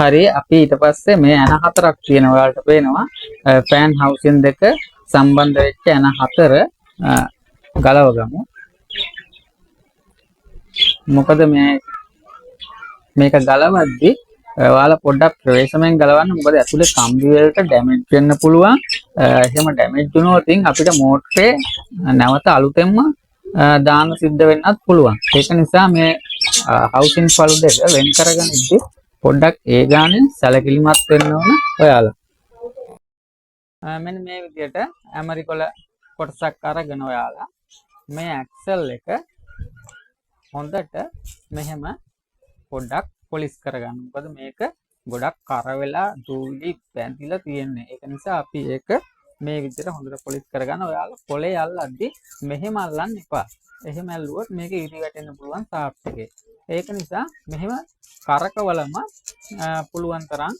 හරි අපි ඊට පස්සේ මේ ඇන හතරක් තියෙනවා. ඔයාලට පේනවා ෆෑන් හවුසින් දෙක සම්බන්ධ වෙච්ච ඇන හතර ගලව ගමු. මොකද මේක ගලවද්දි ඔයාලා පොඩ්ඩක් ප්‍රවේශමෙන් ගලවන්න. මොකද ඇතුලේ කම්බි වලට ඩැමේජ් වෙන්න පුළුවන්. එහෙම ඩැමේජ් වුණොත් අපිට මෝටරේ නැවත අලුතෙන්ම දාන්න සිද්ධ වෙන්නත් පුළුවන්. ඒක නිසා මේ හවුසින් පළු දෙක වෙන් කරගනිද්දි පොඩ්ඩක් ඒ ගානේ සැලකිලිමත් වෙන්න ඕන ඔයාලා. මෙන්න මේ විදිහට ඇමරිකොල කොටසක් අරගෙන ඔයාලා මේ ඇක්සල් එක හොඳට මෙහෙම පොඩ්ඩක් පොලිස් කරගන්න. මොකද මේක ගොඩක් කර වෙලා දූලි පැඳිලා තියෙන්නේ. ඒක නිසා අපි ඒක මේ විදිහට හොඳට පොලිස් කරගන්න. ඔයාලා පොලේ අල්ලද්දි මෙහෙම අල්ලන්න එපා. එහෙම ඇල්ලුවොත් මේක ඉරි වැටෙන්න පුළුවන් තාප් එකේ. ඒක නිසා මෙහෙම කරකවලම පුළුවන් තරම්